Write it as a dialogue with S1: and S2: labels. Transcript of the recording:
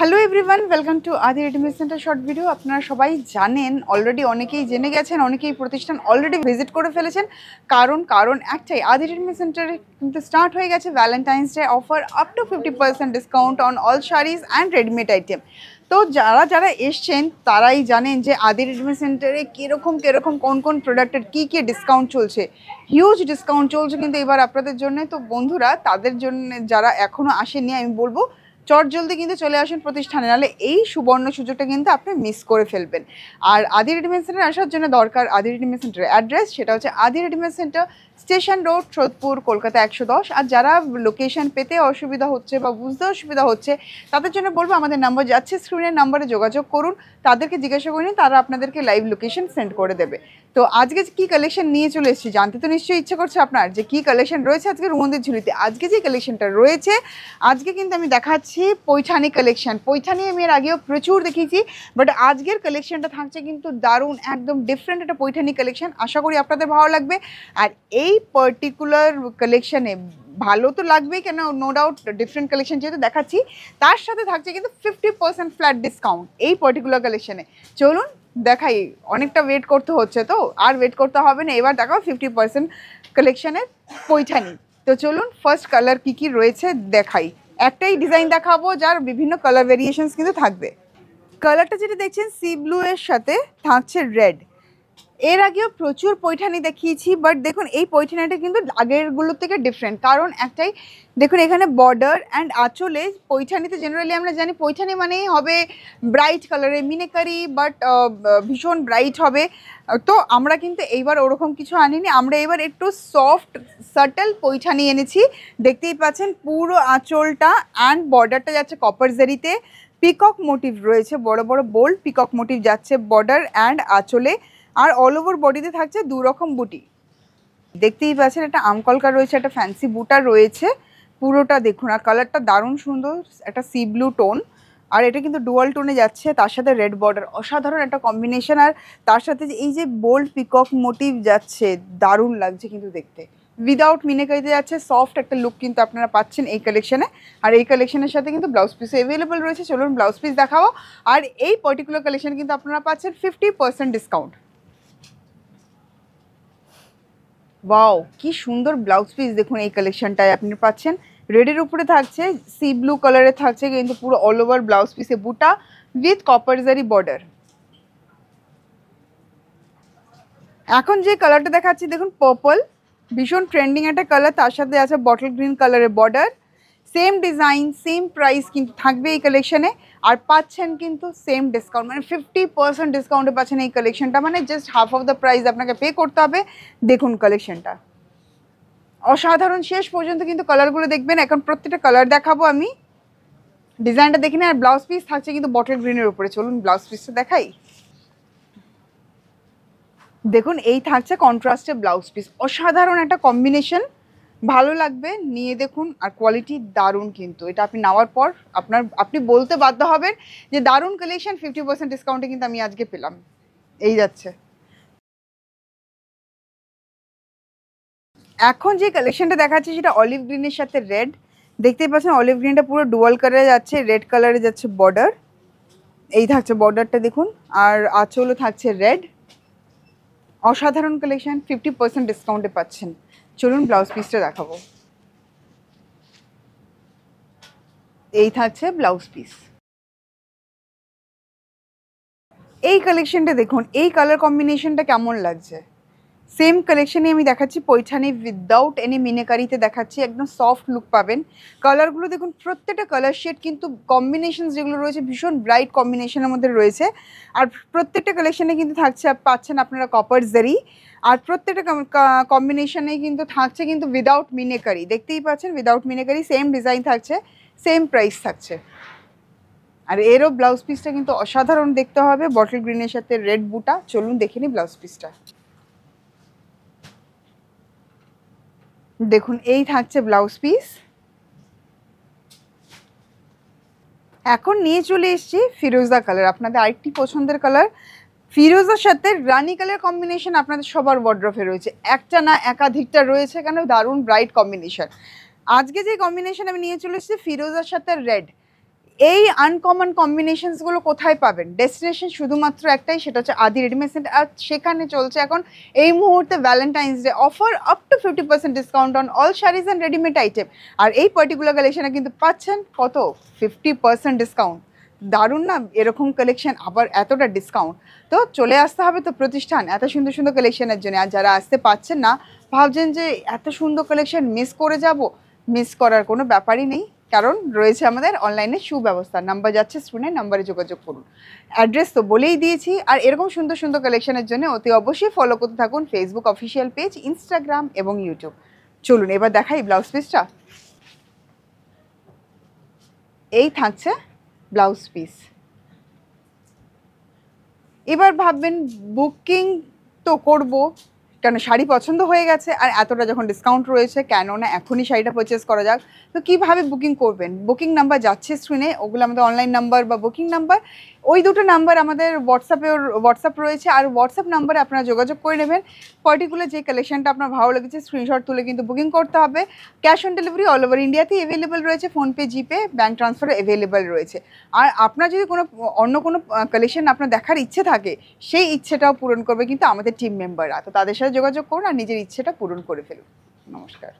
S1: Hello everyone, welcome to আদি readymade centre short video. আপনারা সবাই জানেন, অলরেডি অনেকেই জেনে গেছেন, অনেকেই প্রতিষ্ঠান অলরেডি ভিজিট করে ফেলেছেন। কারণ একটাই, আদি রেডিমেড সেন্টারে কিন্তু স্টার্ট হয়ে গেছে Valentine's day offer up to 50% discount on all saris and readymade item. তো যারা এসছেন তারাই জানেন যে আদি রেডিমেড সেন্টারে কীরকম কোন প্রোডাক্টের কী ডিসকাউন্ট চলছে। হিউজ ডিসকাউন্ট চলছে কিন্তু এবার আপনাদের জন্য। তো বন্ধুরা, তাদের জন্য যারা এখনও আসেনি, আমি বলবো চট জলদি কিন্তু চলে আসুন প্রতিষ্ঠানে, নাহলে এই সুবর্ণ সুযোগটা কিন্তু আপনি মিস করে ফেলবেন। আর আদি রেডিমেড সেন্টার আসার জন্য দরকার, আদি রেডিমেড সেন্টারের অ্যাড্রেস সেটা হচ্ছে আদি readymade centre, station road, Sodepur, Kolkata 110। আর যারা লোকেশন পেতে অসুবিধা হচ্ছে বা বুঝতে অসুবিধা হচ্ছে, তাদের জন্য বলবো আমাদের নাম্বার যাচ্ছে স্ক্রিনের নাম্বারে যোগাযোগ করুন, তাদেরকে জিজ্ঞাসা করে নিন, তারা আপনাদেরকে লাইভ লোকেশন সেন্ড করে দেবে। তো আজকে কী কালেকশন নিয়ে চলে এসেছি জানতে তো নিশ্চয়ই ইচ্ছে করছে আপনার, যে কী কালেকশন রয়েছে আজকে রুমন্দির ঝুলিতে। আজকে যে কালেকশনটা রয়েছে, আজকে কিন্তু আমি দেখাচ্ছি পৈঠানি কালেকশন। পৈঠানি আমি এর আগেও প্রচুর দেখিয়েছি, বাট আজকের কালেকশনটা থাকছে কিন্তু দারুণ, একদম ডিফারেন্ট একটা পৈঠানি কালেকশন। আশা করি আপনাদের ভালো লাগবে। আর এই পার্টিকুলার কালেকশনে ভালো তো লাগবেই, কেন নো ডাউট ডিফারেন্ট কালেকশন যেহেতু দেখাচ্ছি, তার সাথে থাকছে কিন্তু 50% ফ্ল্যাট ডিসকাউন্ট এই পার্টিকুলার কালেকশনে। চলুন দেখাই, অনেকটা ওয়েট করতে হচ্ছে, তো আর ওয়েট করতে হবে না, এবার দেখাও 50% কালেকশনের পৈঠানি। তো চলুন ফার্স্ট কালার কী রয়েছে দেখাই। একটাই ডিজাইন দেখাবো যার বিভিন্ন কালার ভেরিয়েশনস কিন্তু থাকবে। কালারটা যেটা দেখছেন সি ব্লু এর সাথে থাকছে রেড। এর আগেও প্রচুর পৈঠানি দেখিয়েছি, বাট দেখুন এই পৈঠানিটা কিন্তু আগেরগুলোর থেকে ডিফারেন্ট। কারণ একটাই, দেখুন এখানে বর্ডার অ্যান্ড আঁচলে, পৈঠানিতে জেনারেলি আমরা জানি পৈঠানি মানেই হবে ব্রাইট কালারের মিনেকারি, বাট ভীষণ ব্রাইট হবে। তো আমরা কিন্তু এইবার ওরকম কিছু আনিনি, আমরা এবার একটু সফট সাটল পৈঠানি এনেছি। দেখতেই পাচ্ছেন পুরো আঁচলটা অ্যান্ড বর্ডারটা যাচ্ছে কপার জারিতে, পিকক মোটিভ রয়েছে, বড় বড় বোল্ড পিকক মোটিভ যাচ্ছে বর্ডার অ্যান্ড আঁচলে। আর অল ওভার বডিতে থাকছে দু রকম বুটি, দেখতেই পাচ্ছেন একটা আমকলকা রয়েছে, একটা ফ্যান্সি বুটা রয়েছে পুরোটা দেখুন। আর কালারটা দারুণ সুন্দর, একটা সি ব্লু টোন, আর এটা কিন্তু ডুয়াল টোনে যাচ্ছে, তার সাথে রেড বর্ডার, অসাধারণ একটা কম্বিনেশন। আর তার সাথে যে এই যে বোল্ড পিকক মোটিভ যাচ্ছে, দারুণ লাগছে কিন্তু দেখতে। উইদাউট মিনেকারিতে যাচ্ছে, সফট একটা লুক কিন্তু আপনারা পাচ্ছেন এই কালেকশনে। আর এই কালেকশনের সাথে কিন্তু ব্লাউজ পিসও অ্যাভেলেবল রয়েছে। চলুন ব্লাউজ পিস দেখাবো। আর এই পার্টিকুলার কালেকশন কিন্তু আপনারা পাচ্ছেন 50% ডিসকাউন্ট। ওয়াও, কি সুন্দর ব্লাউজ পিস দেখুন, এই কালেকশনটায় আপনি পাচ্ছেন রেডের উপরে থাকছে, সি ব্লু কালারে থাকছে কিন্তু পুরো অল ওভার ব্লাউজ পিসে বুটা উইথ কপার জারি বর্ডার। এখন যে কালারটা দেখাচ্ছি দেখুন পার্পল, ভীষণ ট্রেন্ডিং একটা কালার, তার সাথে আছে বটল গ্রিন কালারের border. Same design same price কিন্তু থাকবে এই কালেকশনে। আর পাচ্ছেন কিন্তু সেম ডিসকাউন্ট, মানে 50% ডিসকাউন্টে পাচ্ছেন এই কালেকশনটা, মানে just half of the price আপনাকে পে করতে হবে। দেখুন কালেকশনটা অসাধারণ, শেষ পর্যন্ত কিন্তু কালারগুলো দেখবেন। এখন প্রত্যেকটা কালার দেখাবো আমি, ডিজাইনটা দেখে নিন। আর ব্লাউজ পিস থাকছে কিন্তু বটল গ্রিনের উপরে। চলুন ব্লাউজ পিসটা দেখাই। দেখুন এই থাকছে কন্ট্রাস্টে ব্লাউজ পিস, অসাধারণ একটা কম্বিনেশন, ভালো লাগবে, নিয়ে দেখুন। আর কোয়ালিটি দারুণ কিন্তু, এটা আপনি নেওয়ার পর আপনি বলতে বাধ্য হবেন যে দারুণ কালেকশন, 50% ডিসকাউন্টে কিন্তু আমি আজকে পেলাম। এই যাচ্ছে এখন যে কালেকশনটা দেখাচ্ছি, সেটা অলিভ গ্রিনের সাথে রেড। দেখতেই পাচ্ছেন অলিভ গ্রিনটা পুরো ডুয়াল কালারে যাচ্ছে, রেড কালারে যাচ্ছে বর্ডার, এই থাকছে বর্ডারটা দেখুন। আর আঁচলও থাকছে রেড, অসাধারণ কালেকশন, 50% ডিসকাউন্টে পাচ্ছেন। চলুন ব্লাউজ পিসটা দেখাবো। এই থাকছে ব্লাউজ পিস। এই কালেকশনটা দেখুন, এই কালার কম্বিনেশনটা কেমন লাগছে। সেম কালেকশনে আমি দেখাচ্ছি পৈঠানি উইদাউট এনি মিনেকারিতে দেখাচ্ছি, একদম সফট লুক পাবেন। কালারগুলো দেখুন, প্রত্যেকটা কালার শেড কিন্তু কম্বিনেশন যেগুলো রয়েছে ভীষণ ব্রাইট কম্বিনেশনের মধ্যে রয়েছে। আর প্রত্যেকটা কালেকশনে কিন্তু থাকছে, পাচ্ছেন আপনারা কপার জারি। আর প্রত্যেকটা কম্বিনেশনে কিন্তু থাকছে কিন্তু উইদাউট মিনেকারি, দেখতেই পাচ্ছেন উইদাউট মিনেকারি, সেম ডিজাইন থাকছে, সেম প্রাইস থাকছে। আর এরও ব্লাউজ পিসটা কিন্তু অসাধারণ দেখতে হবে, বটল গ্রিনের সাথে রেড বুটা। চলুন দেখে নিই ব্লাউজ পিসটা। দেখুন এই থাকছে ব্লাউজ পিস। এখন নিয়ে চলে এসেছি ফিরোজা কালার, আপনাদের আরেকটি পছন্দের কালার। ফিরোজার সাথে রানি কালার কম্বিনেশন আপনাদের সবার ওয়ার্ড্রপে রয়েছে, একটা না একাধিকটা রয়েছে, কেন দারুণ ব্রাইট কম্বিনেশন। আজকে যে কম্বিনেশন আমি নিয়ে চলে এসেছি ফিরোজার সাথে রেড, এই আনকমন কম্বিনেশনসগুলো কোথায় পাবেন? ডেস্টিনেশন শুধুমাত্র একটাই, সেটা হচ্ছে আদি রেডিমেড সেন্টার। আর সেখানে চলছে এখন এই মুহূর্তে Valentine's day offer, up to 50% discount on all saris and readymade item. আর এই পার্টিকুলার কালেকশনে কিন্তু পাচ্ছেন কত? 50% ডিসকাউন্ট। দারুণ না এরকম কালেকশন, আবার এতটা ডিসকাউন্ট। তো চলে আসতে হবে তো প্রতিষ্ঠান এত সুন্দর সুন্দর কালেকশনের জন্য। আর যারা আসতে পারছেন না, ভাবছেন যে এত সুন্দর কালেকশন মিস করে যাব, মিস করার কোনো ব্যাপারই নেই, কারণ রয়েছে আমাদের অনলাইনে সুব্যবস্থা। নাম্বার যাচ্ছে স্ক্রিনে, নাম্বারে যোগাযোগ করুন। অ্যাড্রেস তো বলেই দিয়েছি। আর এরকম সুন্দর সুন্দর কালেকশনের জন্য অতি অবশ্যই ফলো করতে থাকুন ফেসবুক অফিসিয়াল পেজ, ইনস্টাগ্রাম এবং ইউটিউব। চলুন এবার দেখাই ব্লাউজ পিসটা। এই থাকছে ব্লাউজ পিস। এবার ভাববেন বুকিং তো করব, কেন শাড়ি পছন্দ হয়ে গেছে আর এতটা যখন ডিসকাউন্ট রয়েছে, কেন না এখনই শাড়িটা পারচেস করা যাক। তো কীভাবে বুকিং করবেন? বুকিং নাম্বার যাচ্ছে স্ক্রিনে, ওগুলো আমাদের অনলাইন নাম্বার বা বুকিং নাম্বার। ওই দুটো নাম্বার আমাদের হোয়াটসঅ্যাপ রয়েছে, আর হোয়াটসঅ্যাপ নাম্বারে আপনারা যোগাযোগ করে নেবেন। পার্টিকুলার যে কালেকশনটা আপনার ভালো লেগেছে স্ক্রিনশট তুলে কিন্তু বুকিং করতে হবে। Cash on delivery all over ইন্ডিয়াতেই অ্যাভেলেবেল রয়েছে, PhonePe, GPay, bank transfer available রয়েছে। আর আপনার যদি কোনো অন্য কোনো কালেকশন আপনার দেখার ইচ্ছে থাকে, সেই ইচ্ছেটাও পূরণ করবে কিন্তু আমাদের টিম মেম্বাররা। তো তাদের সাথে যোগাযোগ করুন আর নিজের ইচ্ছেটা পূরণ করে ফেলুন। নমস্কার।